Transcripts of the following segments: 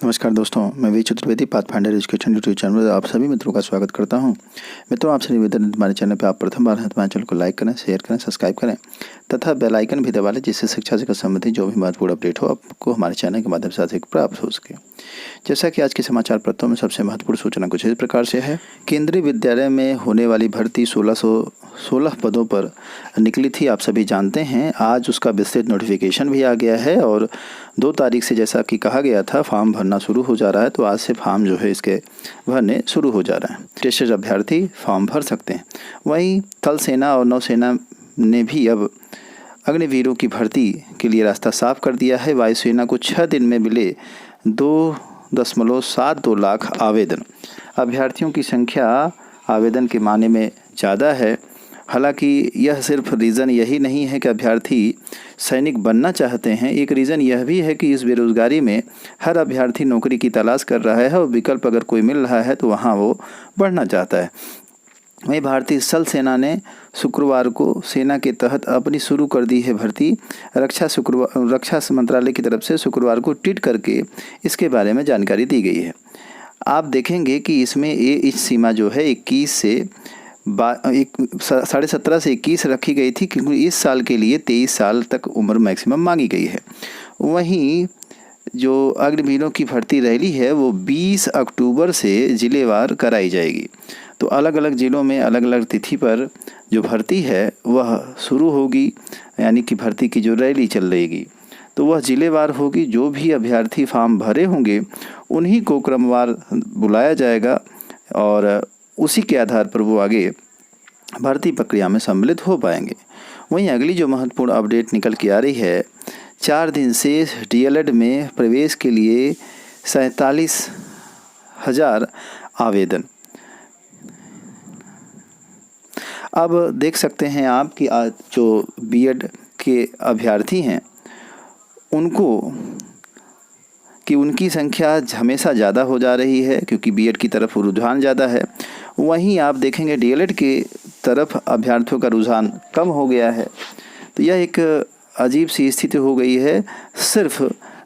नमस्कार दोस्तों, मैं V Chaturvedi Pathfinder education YouTube channel में आप सभी मित्रों का स्वागत करता हूं। मित्रों, आपसे निवेदन है हमारे चैनल पर आप प्रथम बार हैं तो हमारे चैनल को लाइक करें, शेयर करें, सब्सक्राइब करें तथा बेल आइकन भी दबा लें, जिससे शिक्षा से संबंधित जो भी महत्वपूर्ण अपडेट हो आपको हमारे चैनल के माध्यम से अधिक प्राप्त हो सके। जैसा कि आज के समाचार पत्रों में सबसे महत्वपूर्ण सूचना कुछ इस प्रकार से है। केंद्रीय विद्यालय में होने वाली भर्ती 1616 पदों पर निकली थी, आप सभी जानते हैं। आज उसका विस्तृत नोटिफिकेशन भी आ गया है और 2 तारीख से जैसा कि कहा गया था फॉर्म भरना शुरू हो जा रहा है। तो आज से फॉर्म जो है इसके भरने शुरू हो जा रहा है। टेस्टेड अभ्यर्थी फॉर्म भर सकते हैं। वहीं थल सेना और नौसेना ने भी अब अग्निवीरों की भर्ती के लिए रास्ता साफ कर दिया है। वायुसेना को 6 दिन में मिले 2.72 लाख आवेदन। अभ्यर्थियों की संख्या आवेदन के माने में ज़्यादा है। हालांकि यह सिर्फ रीज़न यही नहीं है कि अभ्यर्थी सैनिक बनना चाहते हैं, एक रीज़न यह भी है कि इस बेरोज़गारी में हर अभ्यर्थी नौकरी की तलाश कर रहा है और विकल्प अगर कोई मिल रहा है तो वहाँ वो बढ़ना चाहता है। वहीं भारतीय स्थल सेना ने शुक्रवार को सेना के तहत अपनी शुरू कर दी है भर्ती। रक्षा मंत्रालय की तरफ से शुक्रवार को ट्वीट करके इसके बारे में जानकारी दी गई है। आप देखेंगे कि इसमें एज सीमा जो है 21 से 17.5 से 21 रखी गई थी, क्योंकि इस साल के लिए 23 साल तक उम्र मैक्सिमम मांगी गई है। वहीं जो अग्निवीरों की भर्ती रैली है वो 20 अक्टूबर से जिलेवार कराई जाएगी। तो अलग अलग ज़िलों में अलग अलग तिथि पर जो भर्ती है वह शुरू होगी, यानी कि भर्ती की जो रैली चल रहेगी तो वह जिलेवार होगी। जो भी अभ्यर्थी फॉर्म भरे होंगे उन्हीं को क्रमवार बुलाया जाएगा और उसी के आधार पर वो आगे भर्ती प्रक्रिया में सम्मिलित हो पाएंगे। वहीं अगली जो महत्वपूर्ण अपडेट निकल के आ रही है, 4 दिन से डीएलएड में प्रवेश के लिए 47,000 आवेदन। अब देख सकते हैं आप कि आज जो बीएड के अभ्यर्थी हैं उनकी संख्या हमेशा ज़्यादा हो जा रही है, क्योंकि बीएड की तरफ रुझान ज़्यादा है। वहीं आप देखेंगे डीएलएड की तरफ अभ्यर्थियों का रुझान कम हो गया है। तो यह एक अजीब सी स्थिति हो गई है, सिर्फ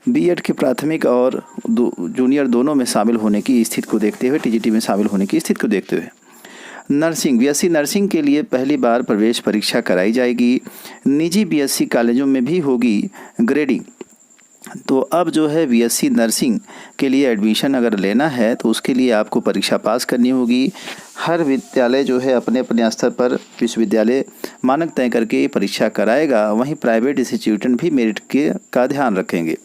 बीएड के प्राथमिक और जूनियर दोनों में शामिल होने की स्थिति को देखते हुए, टीजीटी में शामिल होने की स्थिति को देखते हुए। नर्सिंग, बीएससी नर्सिंग के लिए पहली बार प्रवेश परीक्षा कराई जाएगी। निजी बीएससी कॉलेजों में भी होगी ग्रेडिंग। तो अब जो है बीएससी नर्सिंग के लिए एडमिशन अगर लेना है तो उसके लिए आपको परीक्षा पास करनी होगी। हर विद्यालय जो है अपने अपने स्तर पर विश्वविद्यालय मानक तय करके परीक्षा कराएगा। वहीं प्राइवेट इंस्टीट्यूशन भी मेरिट का ध्यान रखेंगे।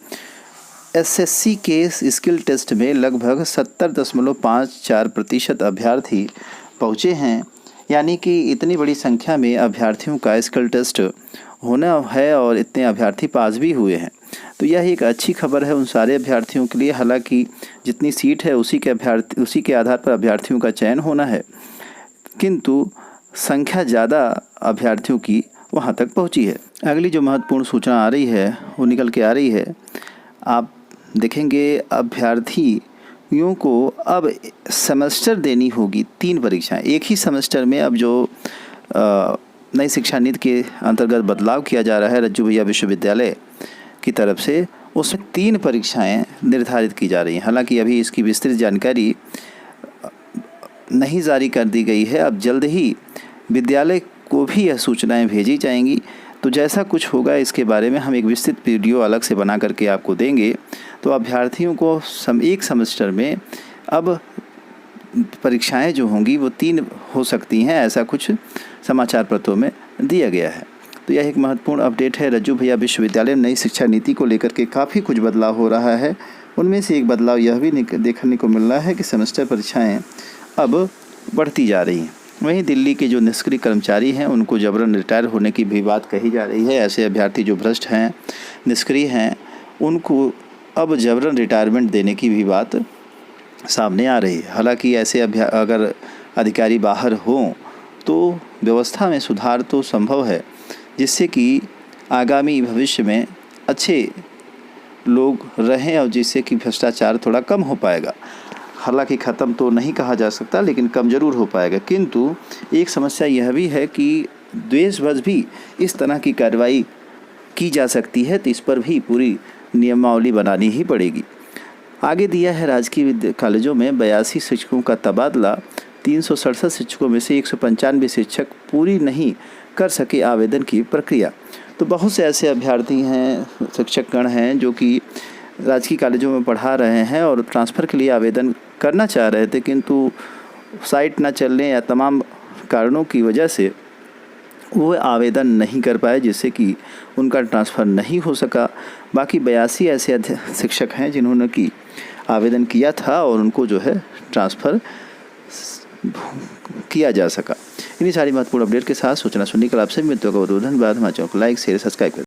एसएससी के स्किल टेस्ट में लगभग 70.54% अभ्यर्थी पहुँचे हैं, यानी कि इतनी बड़ी संख्या में अभ्यर्थियों का स्किल टेस्ट होना है और इतने अभ्यर्थी पास भी हुए हैं। तो यह एक अच्छी खबर है उन सारे अभ्यर्थियों के लिए। हालांकि जितनी सीट है उसी के आधार पर अभ्यर्थियों का चयन होना है, किंतु संख्या ज़्यादा अभ्यर्थियों की वहां तक पहुंची है। अगली जो महत्वपूर्ण सूचना आ रही है वो निकल के आ रही है। आप देखेंगे अभ्यर्थियों को अब सेमेस्टर देनी होगी 3 परीक्षाएं एक ही सेमेस्टर में। अब जो नई शिक्षा नीति के अंतर्गत बदलाव किया जा रहा है रज्जू भैया विश्वविद्यालय की तरफ से, उसमें 3 परीक्षाएं निर्धारित की जा रही हैं। हालांकि अभी इसकी विस्तृत जानकारी नहीं जारी कर दी गई है। अब जल्द ही विद्यालय को भी यह सूचनाएं भेजी जाएंगी। तो जैसा कुछ होगा इसके बारे में हम एक विस्तृत वीडियो अलग से बना करके आपको देंगे। तो अभ्यर्थियों को एक सेमेस्टर में अब परीक्षाएं जो होंगी वो 3 हो सकती हैं, ऐसा कुछ समाचार पत्रों में दिया गया है। तो यह एक महत्वपूर्ण अपडेट है। रज्जू भैया विश्वविद्यालय में नई शिक्षा नीति को लेकर के काफ़ी कुछ बदलाव हो रहा है। उनमें से एक बदलाव यह भी देखने को मिल रहा है कि सेमेस्टर परीक्षाएं अब बढ़ती जा रही हैं। वहीं दिल्ली के जो निष्क्रिय कर्मचारी हैं उनको जबरन रिटायर होने की भी बात कही जा रही है। ऐसे अभ्यर्थी जो भ्रष्ट हैं, निष्क्रिय हैं, उनको अब जबरन रिटायरमेंट देने की भी बात सामने आ रही है। हालांकि ऐसे अगर अधिकारी बाहर हों तो व्यवस्था में सुधार तो संभव है, जिससे कि आगामी भविष्य में अच्छे लोग रहें और जिससे कि भ्रष्टाचार थोड़ा कम हो पाएगा। हालांकि ख़त्म तो नहीं कहा जा सकता, लेकिन कम ज़रूर हो पाएगा। किंतु एक समस्या यह भी है कि देशभर भी इस तरह की कार्रवाई की जा सकती है, तो इस पर भी पूरी नियमावली बनानी ही पड़ेगी। आगे दिया है राजकीय कॉलेजों में 82 शिक्षकों का तबादला, 367 शिक्षकों में से 195 शिक्षक पूरी नहीं कर सके आवेदन की प्रक्रिया। तो बहुत से ऐसे अभ्यर्थी हैं, शिक्षकगण हैं जो कि राजकीय कॉलेजों में पढ़ा रहे हैं और ट्रांसफ़र के लिए आवेदन करना चाह रहे थे, किंतु साइट ना चलने या तमाम कारणों की वजह से वो आवेदन नहीं कर पाए, जिससे कि उनका ट्रांसफ़र नहीं हो सका। बाकी 82 ऐसे शिक्षक हैं जिन्होंने कि आवेदन किया था और उनको जो है ट्रांसफ़र किया जा सका। इन्हीं सारी महत्वपूर्ण अपडेट के साथ सूचना सुनने के लिए आपसे मिलते होगा। बहुत धन्यवाद। हमारे चैनल को लाइक शेयर सब्सक्राइब करें।